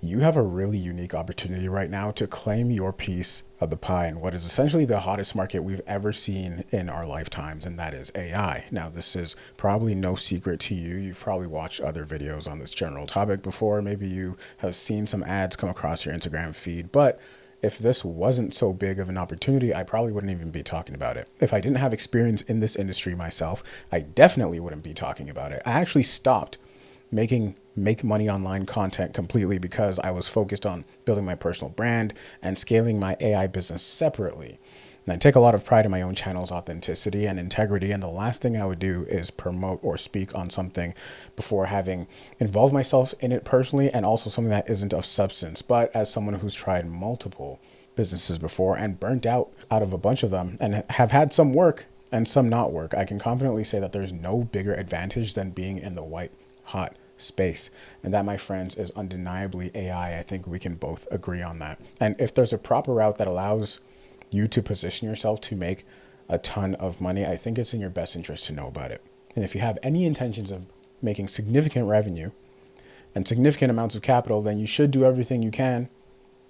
you have a really unique opportunity right now to claim your piece of the pie in what is essentially the hottest market we've ever seen in our lifetimes, and that is AI. Now, this is probably no secret to you. You've probably watched other videos on this general topic before. Maybe you have seen some ads come across your Instagram feed, but if this wasn't so big of an opportunity, I probably wouldn't even be talking about it. If I didn't have experience in this industry myself, I definitely wouldn't be talking about it. I actually stopped make money online content completely because I was focused on building my personal brand and scaling my AI business separately. And I take a lot of pride in my own channel's authenticity and integrity. And the last thing I would do is promote or speak on something before having involved myself in it personally, and also something that isn't of substance. But as someone who's tried multiple businesses before and burnt out of a bunch of them and have had some work and some not work, I can confidently say that there's no bigger advantage than being in the white hot space. And that, my friends, is undeniably AI. I think we can both agree on that. And if there's a proper route that allows you to position yourself to make a ton of money, I think it's in your best interest to know about it. And if you have any intentions of making significant revenue and significant amounts of capital, then you should do everything you can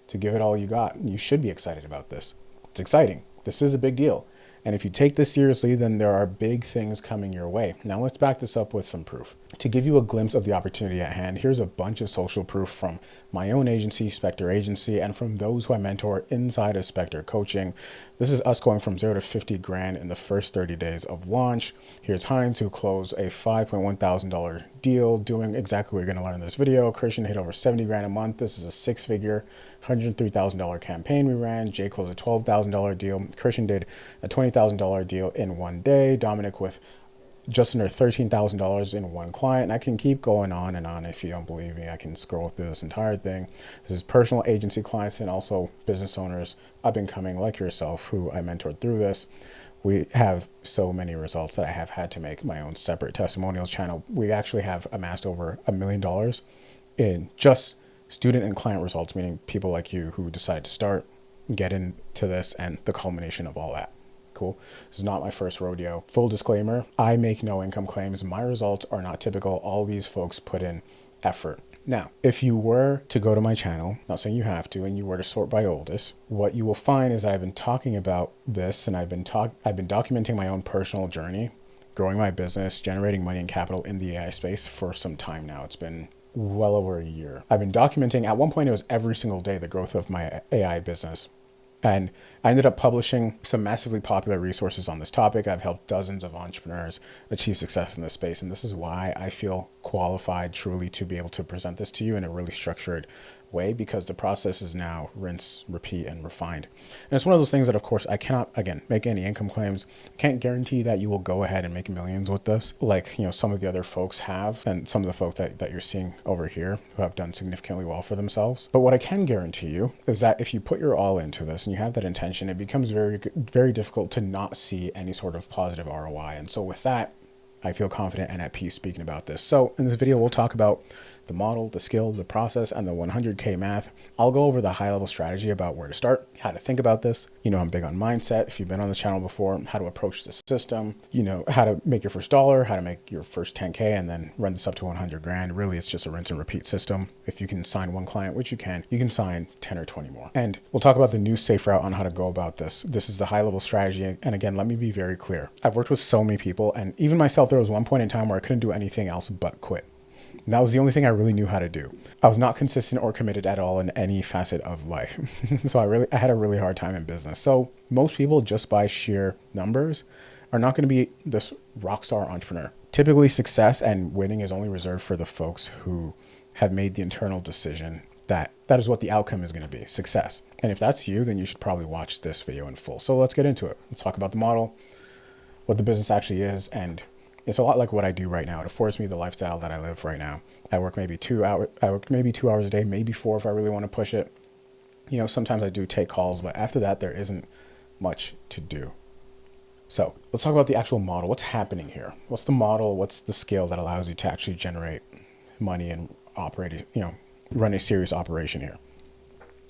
to give it all you got. You should be excited about this. It's exciting. This is a big deal. And if you take this seriously, then there are big things coming your way. Now let's back this up with some proof. To give you a glimpse of the opportunity at hand, here's a bunch of social proof from my own agency, Spectre Agency, and from those who I mentor inside of Spectre Coaching. This is us going from 0 to 50 grand in the first 30 days of launch. Here's Heinz, who closed a $5.1 thousand deal doing exactly what you're going to learn in this video. Christian hit over 70 grand a month. This is a six-figure $103,000 campaign we ran. Jay closed a $12,000 deal. Christian did a $20,000 deal in one day. Dominic with just under $13,000 in one client. And I can keep going on and on. If you don't believe me, I can scroll through this entire thing. This is personal agency clients and also business owners up and coming like yourself who I mentored through this. We have so many results that I have had to make my own separate testimonials channel. We actually have amassed over $1 million in just student and client results, meaning people like you who decided to start, get into this, and the culmination of all that. Cool. This is not my first rodeo. Full disclaimer, I make no income claims. My results are not typical. All these folks put in effort. Now, if you were to go to my channel, not saying you have to, and you were to sort by oldest, what you will find is that I've been talking about this, and I've been documenting my own personal journey, growing my business, generating money and capital in the AI space for some time now. It's been well over a year. I've been documenting, at one point it was every single day, the growth of my AI business. And I ended up publishing some massively popular resources on this topic. I've helped dozens of entrepreneurs achieve success in this space. And this is why I feel qualified truly to be able to present this to you in a really structured way, because the process is now rinse, repeat, and refined. And it's one of those things that, of course, I cannot, again, make any income claims. Can't guarantee that you will go ahead and make millions with this, like, some of the other folks have, and some of the folk that you're seeing over here who have done significantly well for themselves. But what I can guarantee you is that if you put your all into this and you have that intention, it becomes very, very difficult to not see any sort of positive ROI. And so with that, I feel confident and at peace speaking about this. So in this video, we'll talk about the model, the skill, the process, and the 100K math. I'll go over the high level strategy about where to start, how to think about this. I'm big on mindset. If you've been on this channel before, how to approach the system, how to make your first dollar, how to make your first 10K, and then run this up to 100 grand. Really, it's just a rinse and repeat system. If you can sign one client, which you can sign 10 or 20 more. And we'll talk about the new safe route on how to go about this. This is the high level strategy. And again, let me be very clear. I've worked with so many people, and even myself, there was one point in time where I couldn't do anything else but quit. And that was the only thing I really knew how to do. I was not consistent or committed at all in any facet of life. So I had a really hard time in business. So most people, just by sheer numbers, are not going to be this rock star entrepreneur. Typically, success and winning is only reserved for the folks who have made the internal decision that is what the outcome is going to be, success. And if that's you, then you should probably watch this video in full. So let's get into it. Let's talk about the model, what the business actually is, and it's a lot like what I do right now. It affords me the lifestyle that I live right now. I work maybe 2 hours. I work maybe 2 hours a day, maybe 4 if I really want to push it. Sometimes I do take calls, but after that, there isn't much to do. So let's talk about the actual model. What's happening here? What's the model? What's the skill that allows you to actually generate money and operate, run a serious operation here?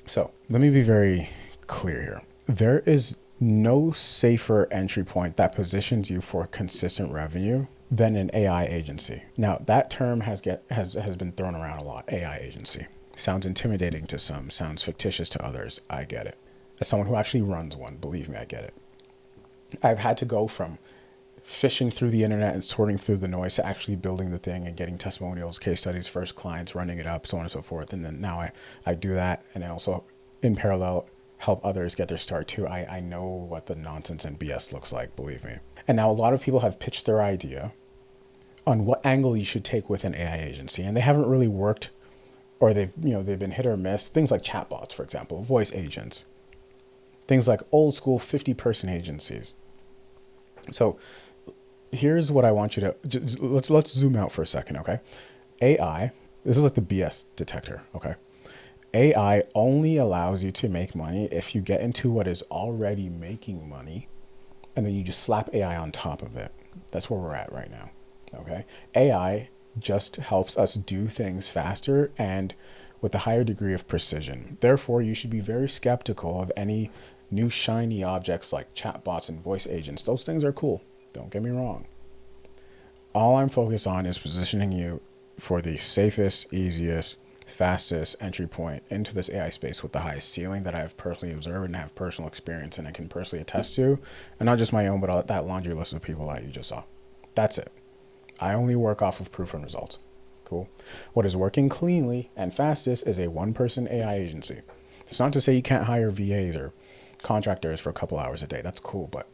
So let me be very clear here. There is no safer entry point that positions you for consistent revenue than an AI agency. Now, that term has been thrown around a lot, AI agency. Sounds intimidating to some, sounds fictitious to others. I get it. As someone who actually runs one, believe me, I get it. I've had to go from fishing through the internet and sorting through the noise to actually building the thing and getting testimonials, case studies, first clients, running it up, so on and so forth. And then now I do that, and I also, in parallel, help others get their start too. I know what the nonsense and BS looks like, believe me. And now a lot of people have pitched their idea on what angle you should take with an AI agency, and they haven't really worked, or they've been hit or miss. Things like chatbots, for example, voice agents, things like old school 50-person agencies. So here's what I want you to, let's zoom out for a second, okay? AI, this is like the BS detector, okay? AI only allows you to make money if you get into what is already making money, and then you just slap AI on top of it. That's where we're at right now, okay? AI just helps us do things faster and with a higher degree of precision. Therefore, you should be very skeptical of any new shiny objects like chatbots and voice agents. Those things are cool. Don't get me wrong. All I'm focused on is positioning you for the safest, easiest, fastest entry point into this AI space with the highest ceiling that I have personally observed and have personal experience and I can personally attest to. And not just my own, but that laundry list of people that you just saw. That's it. I only work off of proof and results. Cool. What is working cleanly and fastest is a one-person AI agency. It's not to say you can't hire VAs or contractors for a couple hours a day. That's cool, but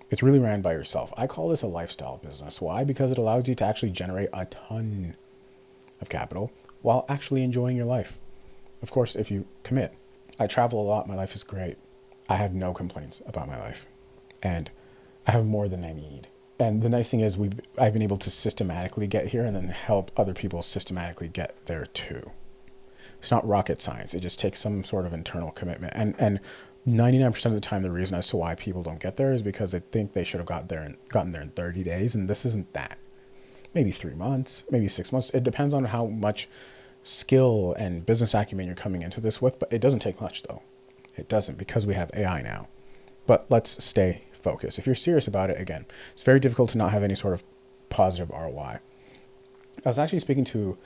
it's really ran by yourself. I call this a lifestyle business. Why? Because it allows you to actually generate a ton of capital while actually enjoying your life. Of course, if you commit. I travel a lot. My life is great. I have no complaints about my life. And I have more than I need. And the nice thing is I've been able to systematically get here and then help other people systematically get there too. It's not rocket science. It just takes some sort of internal commitment. And 99% of the time, the reason as to why people don't get there is because they think they should have gotten there in 30 days. And this isn't that. Maybe 3 months, maybe 6 months. It depends on how much skill and business acumen you're coming into this with. But it doesn't take much, though. It doesn't, because we have AI now. But let's stay focused. If you're serious about it, again, it's very difficult to not have any sort of positive ROI. I was actually speaking to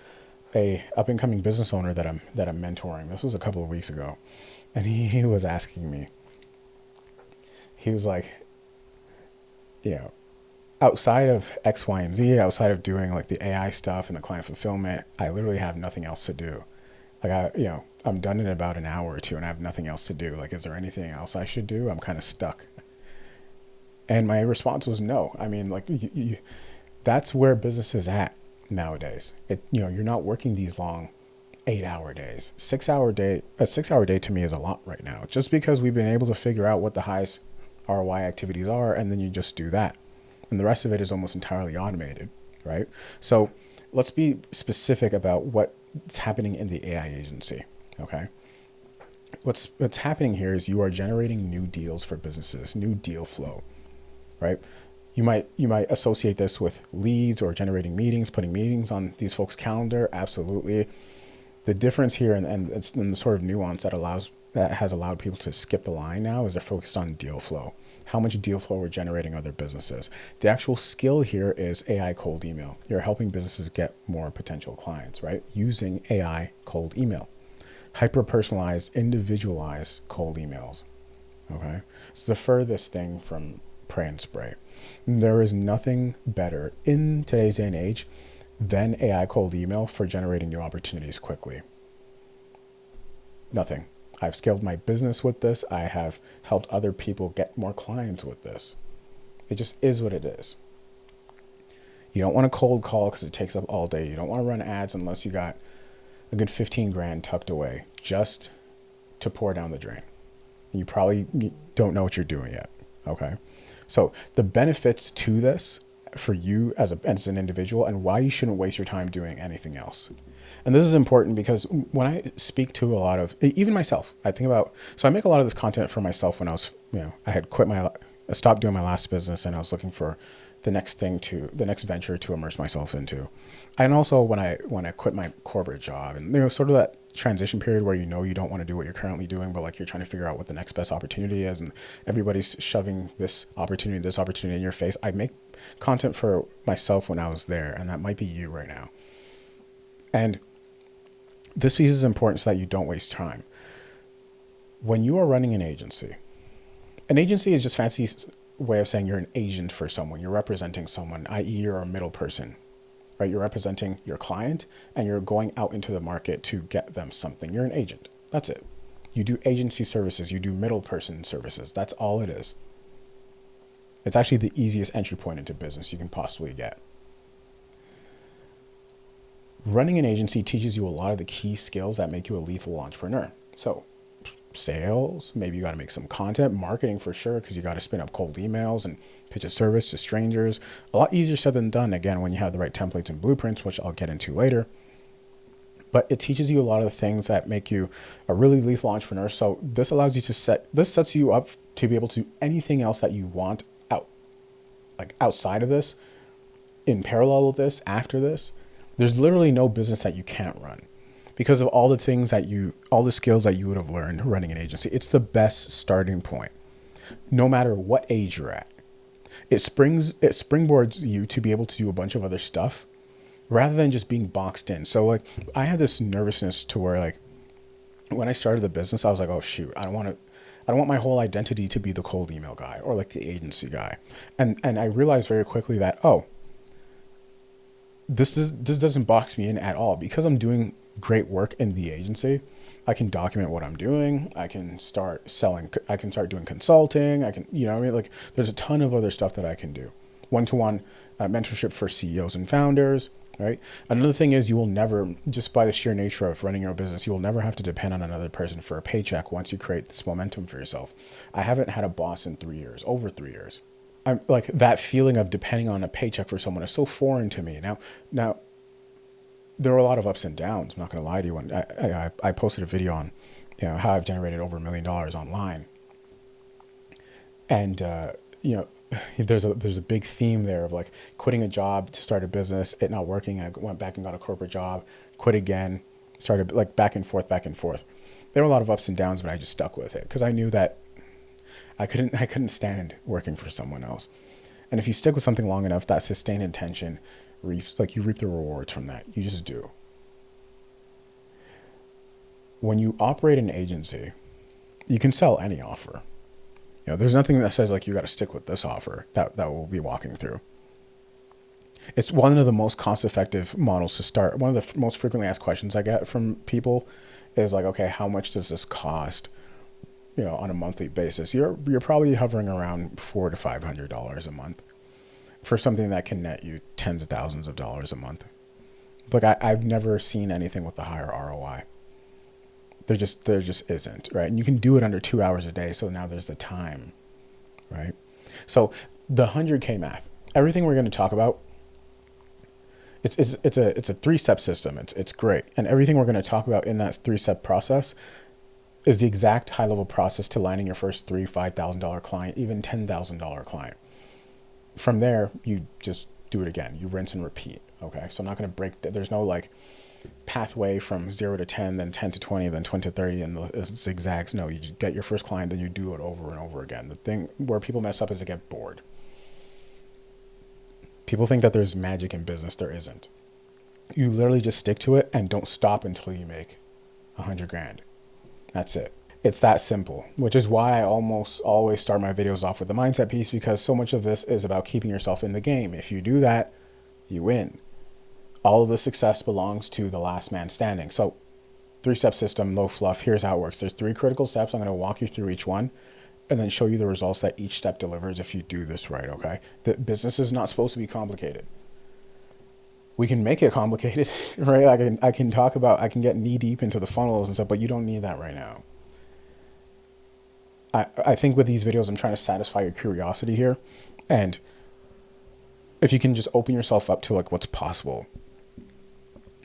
a up-and-coming business owner that I'm mentoring. This was a couple of weeks ago. And he was asking me, he was like, outside of X, Y, and Z, outside of doing like the AI stuff and the client fulfillment, I literally have nothing else to do. Like I'm done in about an hour or two and I have nothing else to do. Like, is there anything else I should do? I'm kind of stuck. And my response was no. I mean, like, that's where business is at nowadays. You're not working these long 8-hour days. 6-hour day. A 6-hour day to me is a lot right now, just because we've been able to figure out what the highest ROI activities are, and then you just do that. And the rest of it is almost entirely automated, right? So let's be specific about what's happening in the AI agency, okay? What's happening here is you are generating new deals for businesses, new deal flow, right? You might associate this with leads or generating meetings, putting meetings on these folks' calendar. Absolutely. The difference here and the sort of nuance that has allowed people to skip the line now is they're focused on deal flow. How much deal flow we're generating other businesses. The actual skill here is AI cold email. You're helping businesses get more potential clients, right? Using AI cold email. Hyper-personalized, individualized cold emails, okay? It's the furthest thing from pray and spray. There is nothing better in today's day and age than AI cold email for generating new opportunities quickly. Nothing. I've scaled my business with this. I have helped other people get more clients with this. It just is what it is. You don't want a cold call because it takes up all day. You don't want to run ads unless you got a good 15 grand tucked away just to pour down the drain. You probably don't know what you're doing yet. Okay. So the benefits to this for you as an individual and why you shouldn't waste your time doing anything else. And this is important because when I speak to a lot of, even myself, I think about, so I make a lot of this content for myself when I was, I had I stopped doing my last business and I was looking for the next venture to immerse myself into. And also when I quit my corporate job and, sort of that transition period where, you don't want to do what you're currently doing, but like you're trying to figure out what the next best opportunity is. And everybody's shoving this opportunity in your face. I make content for myself when I was there, and that might be you right now. And This piece is important so that you don't waste time. When you are running an agency is just fancy way of saying you're an agent for someone. You're representing someone, i.e. you're a middle person, right? You're representing your client and you're going out into the market to get them something. You're an agent. That's it. You do agency services. You do middle person services. That's all it is. It's actually the easiest entry point into business you can possibly get. Running an agency teaches you a lot of the key skills that make you a lethal entrepreneur. So sales, maybe you got to make some content, marketing for sure, because you got to spin up cold emails and pitch a service to strangers. A lot easier said than done, again, when you have the right templates and blueprints, which I'll get into later. But it teaches you a lot of the things that make you a really lethal entrepreneur. So this allows you to this sets you up to be able to do anything else that you want outside of this, in parallel with this, after this. There's literally no business that you can't run because of all the skills that you would have learned running an agency. It's the best starting point, no matter what age you're at. It springboards you to be able to do a bunch of other stuff rather than just being boxed in. So like I had this nervousness to where like when I started the business, I was like, oh shoot, I don't want my whole identity to be the cold email guy or like the agency guy. And I realized very quickly that, this doesn't box me in at all because I'm doing great work in the agency. I can document what I'm doing. I can start selling. I can start doing consulting. I can, like there's a ton of other stuff that I can do. One-to-one mentorship for CEOs and founders, right? Another thing is you will never, just by the sheer nature of running your own business, you will never have to depend on another person for a paycheck once you create this momentum for yourself. I haven't had a boss in 3 years, over 3 years. I'm like that feeling of depending on a paycheck for someone is so foreign to me. Now, there were a lot of ups and downs. I'm not going to lie to you. I posted a video on, how I've generated over $1 million online, and there's a big theme there of like quitting a job to start a business, it not working. I went back and got a corporate job, quit again, started like back and forth. There were a lot of ups and downs, but I just stuck with it because I knew that I couldn't stand working for someone else. And if you stick with something long enough, that sustained intention you reap the rewards from that. You just do. When you operate an agency, you can sell any offer. There's nothing that says like you got to stick with this offer that we'll be walking through. It's one of the most cost-effective models to start. One of the most frequently asked questions I get from people is like, okay, how much does this cost? On a monthly basis, you're probably hovering around $400 to $500 a month for something that can net you tens of thousands of dollars a month. Like I've never seen anything with a higher ROI. There just isn't, right? And you can do it under 2 hours a day. So now there's the time, right? So the 100K math, everything we're going to talk about, it's a 3-step system. It's great. And everything we're going to talk about in that 3-step process is the exact high-level process to landing your first $3,000, $5,000 client, even $10,000 client. From there, you just do it again. You rinse and repeat, okay? So I'm not going to there's no like pathway from 0 to 10, then 10 to 20, then 20 to 30, and the zigzags. No, you just get your first client, then you do it over and over again. The thing where people mess up is they get bored. People think that there's magic in business. There isn't. You literally just stick to it and don't stop until you make $100,000. That's it. It's that simple, which is why I almost always start my videos off with the mindset piece, because so much of this is about keeping yourself in the game. If you do that, you win. All of the success belongs to the last man standing. So 3-step system, no fluff. Here's how it works. There's 3 critical steps. I'm going to walk you through each one and then show you the results that each step delivers if you do this right, okay? The business is not supposed to be complicated. We can make it complicated, right? I can get knee deep into the funnels and stuff, but you don't need that right now. I think with these videos, I'm trying to satisfy your curiosity here. And if you can just open yourself up to like what's possible,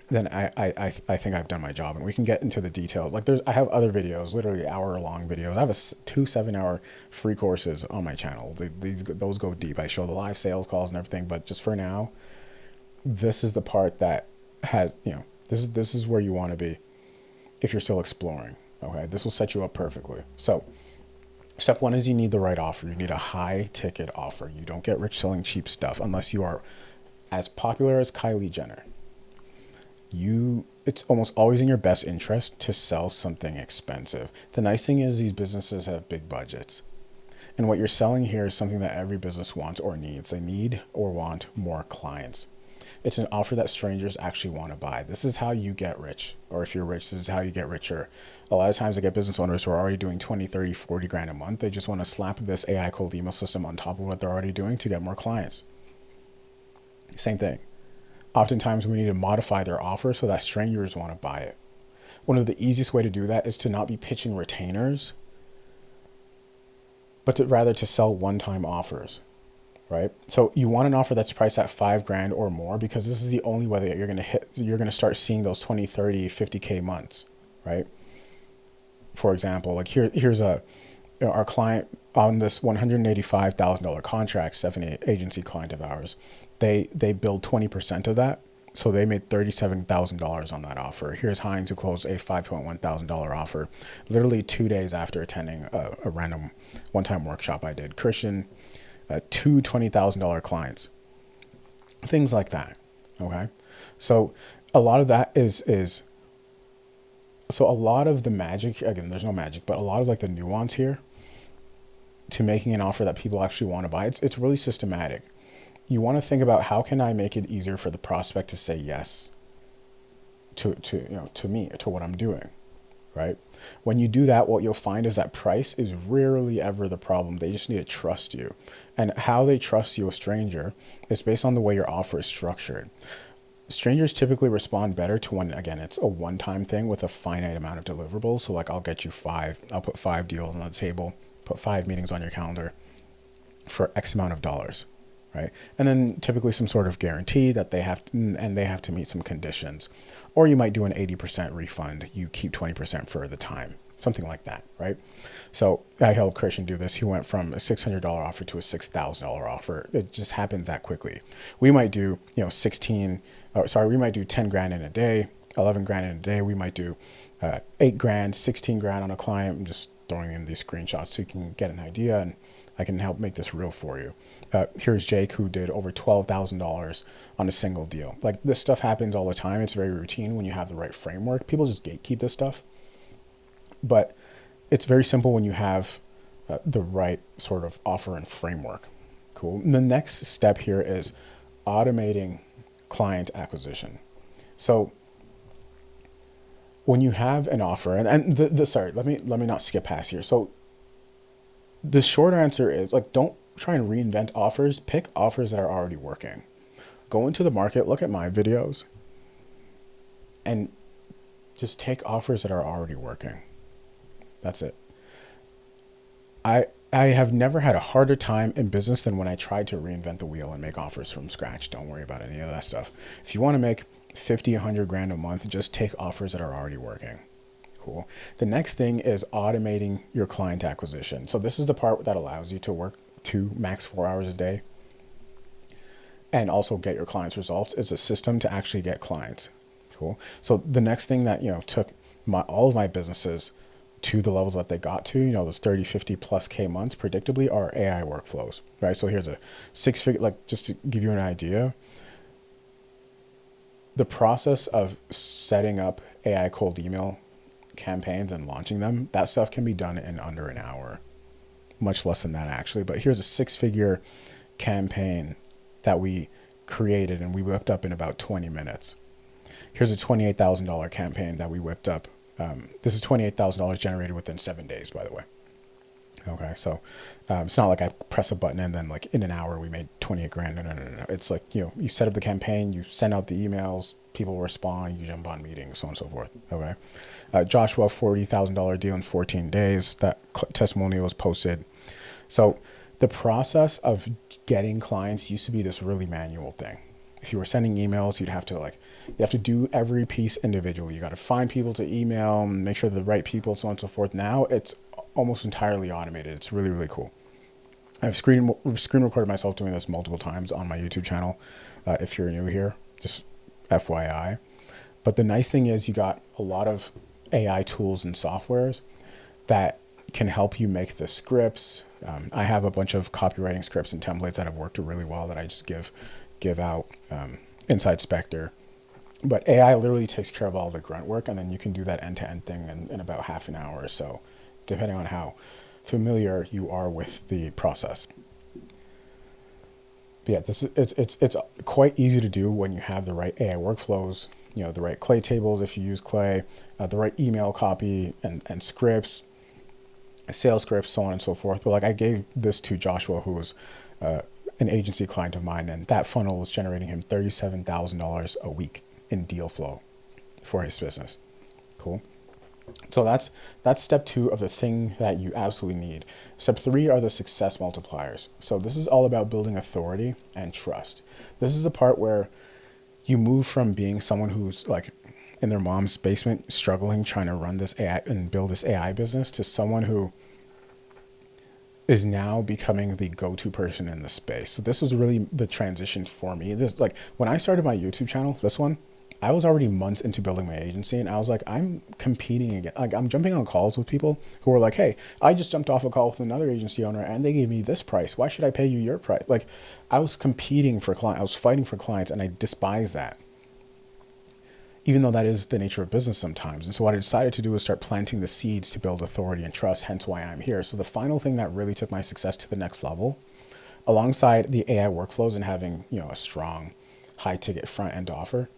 then I think I've done my job, and we can get into the details. Like I have other videos, literally hour-long videos. I have 2 7-hour free courses on my channel. Those go deep. I show the live sales calls and everything, but just for now, this is the part that has, this is where you want to be if you're still exploring, okay? This will set you up perfectly. So step 1 is you need the right offer. You need a high ticket offer. You don't get rich selling cheap stuff unless you are as popular as Kylie Jenner. You it's almost always in your best interest to sell something expensive. The nice thing is these businesses have big budgets. And what you're selling here is something that every business wants or needs. They need or want more clients. It's an offer that strangers actually want to buy. This is how you get rich. Or if you're rich, this is how you get richer. A lot of times I get business owners who are already doing 20, 30, 40 grand a month. They just want to slap this AI cold email system on top of what they're already doing to get more clients. Same thing. Oftentimes we need to modify their offer so that strangers want to buy it. One of the easiest way to do that is to not be pitching retainers, but rather to sell one-time offers. Right? So you want an offer that's priced at 5 grand or more, because this is the only way that you're going to start seeing those 20, 30, 50K months, right? For example, like here's our client on this $185,000 contract, 7 agency client of ours. They billed 20% of that. So they made $37,000 on that offer. Here's Heinz, who closed a $5.1 thousand offer literally 2 days after attending a random one-time workshop I did. Christian, 2 $20,000 clients, things like that. Okay. So a lot of that so a lot of the magic, again, there's no magic, but a lot of like the nuance here to making an offer that people actually want to buy. It's really systematic. You want to think about, how can I make it easier for the prospect to say yes to me, to what I'm doing. Right? When you do that, what you'll find is that price is rarely ever the problem. They just need to trust you. And how they trust you, a stranger, is based on the way your offer is structured. Strangers typically respond better to when, again, it's a one-time thing with a finite amount of deliverables. So like, I'll get you 5, I'll put 5 deals on the table, put 5 meetings on your calendar for X amount of dollars. Right? And then typically some sort of guarantee that they have to meet some conditions. Or you might do an 80% refund. You keep 20% for the time, something like that. Right? So I helped Christian do this. He went from a $600 offer to a $6,000 offer. It just happens that quickly. We might do, we might do 10 grand in a day, 11 grand in a day. We might do 8 grand, 16 grand on a client. I'm just throwing in these screenshots so you can get an idea, and I can help make this real for you. Here's Jake, who did over $12,000 on a single deal. Like, this stuff happens all the time. It's very routine when you have the right framework. People just gatekeep this stuff. But it's very simple when you have the right sort of offer and framework. Cool. And the next step here is automating client acquisition. So when you have an offer, sorry, let me not skip past here. So the short answer is, like, don't try and reinvent offers. Pick offers that are already working. Go into the market, look at my videos, and just take offers that are already working. That's it. I have never had a harder time in business than when I tried to reinvent the wheel and make offers from scratch. Don't worry about any of that stuff. If you want to make 50, 100 grand a month, just take offers that are already working. Cool. The next thing is automating your client acquisition. So this is the part that allows you to work 2, max 4 hours a day and also get your clients results. It's a system to actually get clients. Cool. So the next thing that, took all of my businesses to the levels that they got to, those 30, 50 plus K months predictably, are AI workflows, right? So here's a 6-figure, like, just to give you an idea, the process of setting up AI cold email campaigns and launching them, that stuff can be done in under an hour, much less than that actually. But here's a 6-figure campaign that we created and we whipped up in about 20 minutes. Here's a $28,000 campaign that we whipped up. This is $28,000 generated within 7 days, by the way. Okay, so it's not like I press a button and then, like, in an hour we made 28 grand. No. It's like, you set up the campaign, you send out the emails, people respond, you jump on meetings, so on and so forth. Okay. Joshua, $40,000 deal in 14 days. That testimonial was posted. So the process of getting clients used to be this really manual thing. If you were sending emails, you have to do every piece individually. You got to find people to email, make sure they're the right people, so on and so forth. Now it's almost entirely automated. It's really, really cool. I've screen recorded myself doing this multiple times on my YouTube channel. If you're new here, just FYI. But the nice thing is you got a lot of AI tools and softwares that can help you make the scripts. I have a bunch of copywriting scripts and templates that have worked really well that I just give out inside Spectre. But AI literally takes care of all the grunt work, and then you can do that end-to-end thing in about half an hour or so, depending on how familiar you are with the process. But yeah, it's quite easy to do when you have the right AI workflows, the right Clay tables if you use Clay, the right email copy and scripts, sales scripts, so on and so forth. But like I gave this to Joshua, who was an agency client of mine, and that funnel was generating him $37,000 a week in deal flow for his business. Cool. So that's step 2 of the thing that you absolutely need. Step 3 are the success multipliers. So this is all about building authority and trust. This is the part where you move from being someone who's like in their mom's basement struggling trying to run this AI and build this AI business to someone who is now becoming the go-to person in the space. So this was really the transition for me. This, like, when I started my YouTube channel, this one, I was already months into building my agency, and I was like, I'm competing again. Like, I'm jumping on calls with people who are like, hey, I just jumped off a call with another agency owner and they gave me this price. Why should I pay you your price? Like, I was competing for clients. I was fighting for clients, and I despise that, even though that is the nature of business sometimes. And so what I decided to do was start planting the seeds to build authority and trust, hence why I'm here. So the final thing that really took my success to the next level, alongside the AI workflows and having, a strong high ticket front end offer,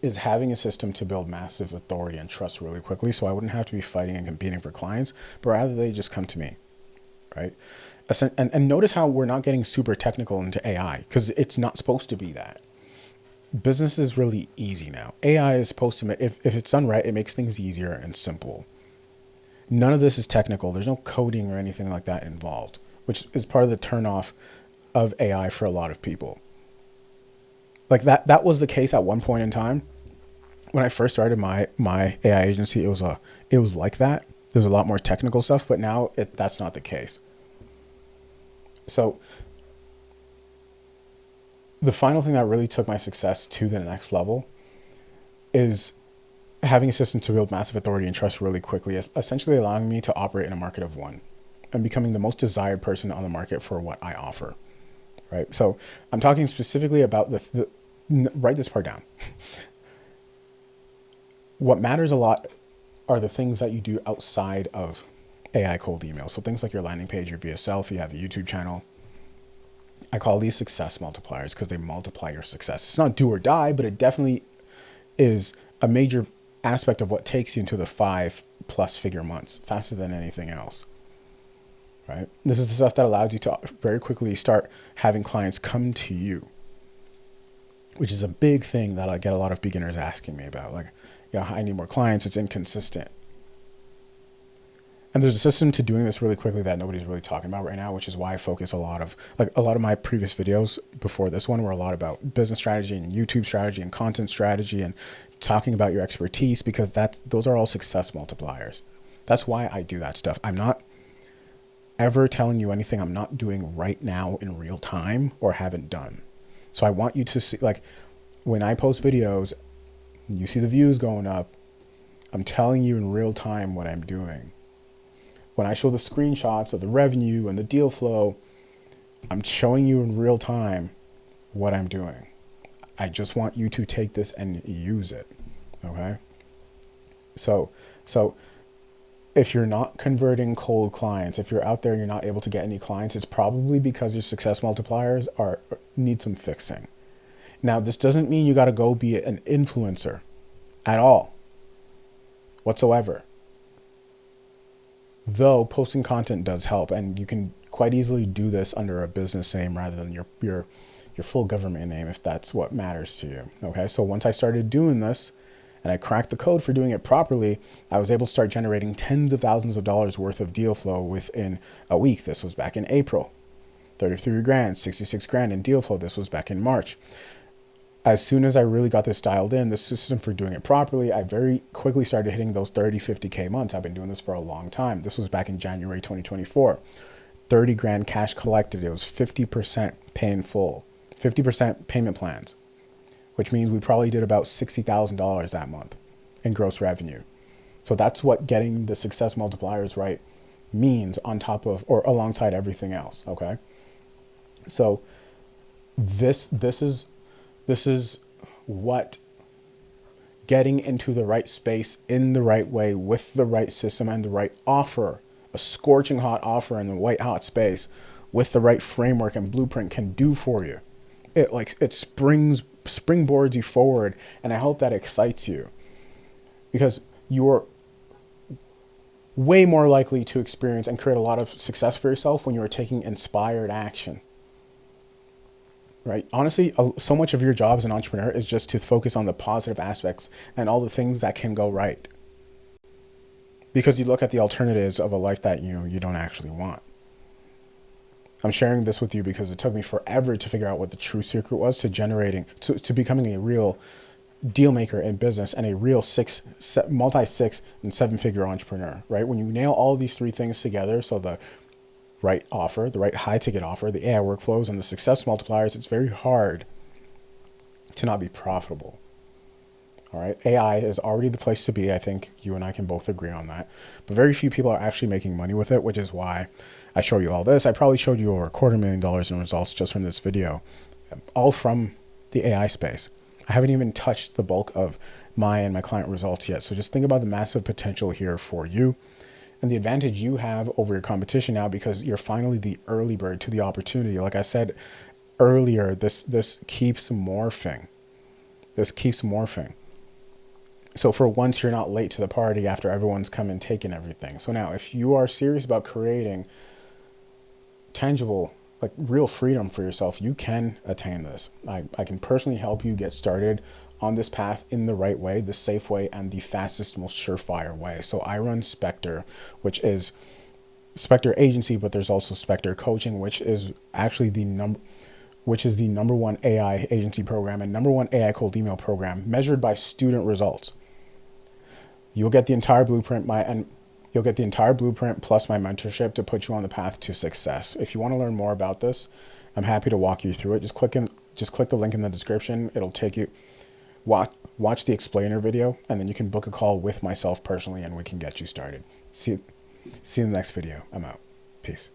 is having a system to build massive authority and trust really quickly. So I wouldn't have to be fighting and competing for clients, but rather they just come to me, right? And notice how we're not getting super technical into AI, because it's not supposed to be that. Business is really easy now. AI is supposed to, if it's done right, it makes things easier and simple. None of this is technical. There's no coding or anything like that involved, which is part of the turnoff of AI for a lot of people. Like that was the case at one point in time. When I first started my AI agency, it was like that. There's a lot more technical stuff, but now that's not the case. So the final thing that really took my success to the next level is having a system to build massive authority and trust really quickly, essentially allowing me to operate in a market of one and becoming the most desired person on the market for what I offer, right? So I'm talking specifically about write this part down. What matters a lot are the things that you do outside of AI cold email. So things like your landing page, your VSL, if you have a YouTube channel. I call these success multipliers because they multiply your success. It's not do or die, but it definitely is a major aspect of what takes you into the 5+ figure months faster than anything else, right? This is the stuff that allows you to very quickly start having clients come to you, which is a big thing that I get a lot of beginners asking me about. Like, I need more clients. It's inconsistent. And there's a system to doing this really quickly that nobody's really talking about right now, which is why I focus a lot of my previous videos before this one were a lot about business strategy and YouTube strategy and content strategy and talking about your expertise, because those are all success multipliers. That's why I do that stuff. I'm not ever telling you anything I'm not doing right now in real time or haven't done. So I want you to see, like, when I post videos, you see the views going up, I'm telling you in real time what I'm doing. When I show the screenshots of the revenue and the deal flow, I'm showing you in real time what I'm doing. I just want you to take this and use it, okay? So if you're not converting cold clients, if you're out there and you're not able to get any clients, it's probably because your success multipliers need some fixing. Now, this doesn't mean you got to go be an influencer at all, whatsoever. Though posting content does help, and you can quite easily do this under a business name rather than your full government name, if that's what matters to you. Okay, so once I started doing this and I cracked the code for doing it properly, I was able to start generating tens of thousands of dollars worth of deal flow within a week. This was back in April. 33 grand, 66 grand in deal flow. This was back in March. As soon as I really got this dialed in, the system for doing it properly, I very quickly started hitting those 30, 50K months. I've been doing this for a long time. This was back in January 2024. 30 grand cash collected. It was 50% pay in full, 50% payment plans, which means we probably did about $60,000 that month in gross revenue. So that's what getting the success multipliers right means on top of or alongside everything else, okay? So this is what getting into the right space in the right way with the right system and the right offer, a scorching hot offer in the white hot space with the right framework and blueprint can do for you. It springboards you forward, and I hope that excites you, because you're way more likely to experience and create a lot of success for yourself when you are taking inspired action. Right? Honestly, so much of your job as an entrepreneur is just to focus on the positive aspects and all the things that can go right. Because you look at the alternatives of a life that you don't actually want. I'm sharing this with you because it took me forever to figure out what the true secret was to becoming a real deal maker in business and a real multi-6 and 7-figure entrepreneur, right? When you nail all these three things together, so the right offer, the right high ticket offer, the AI workflows, and the success multipliers, it's very hard to not be profitable. All right. AI is already the place to be. I think you and I can both agree on that. But very few people are actually making money with it, which is why I show you all this. I probably showed you over $250,000 in results just from this video, all from the AI space. I haven't even touched the bulk of my client results yet. So just think about the massive potential here for you and the advantage you have over your competition now, because you're finally the early bird to the opportunity. Like I said earlier, this keeps morphing. This keeps morphing. So for once, you're not late to the party after everyone's come and taken everything. So now, if you are serious about creating tangible, like real freedom for yourself, you can attain this. I can personally help you get started on this path in the right way, the safe way, and the fastest, most surefire way. So I run Spectre, which is Spectre Agency, but there's also Spectre Coaching, which is actually the number one AI agency program and number one AI cold email program measured by student results. You'll get the entire blueprint plus my mentorship to put you on the path to success. If you want to learn more about this, I'm happy to walk you through it. Just click the link in the description. It'll take you, watch the explainer video, and then you can book a call with myself personally and we can get you started. See you in the next video. I'm out. Peace.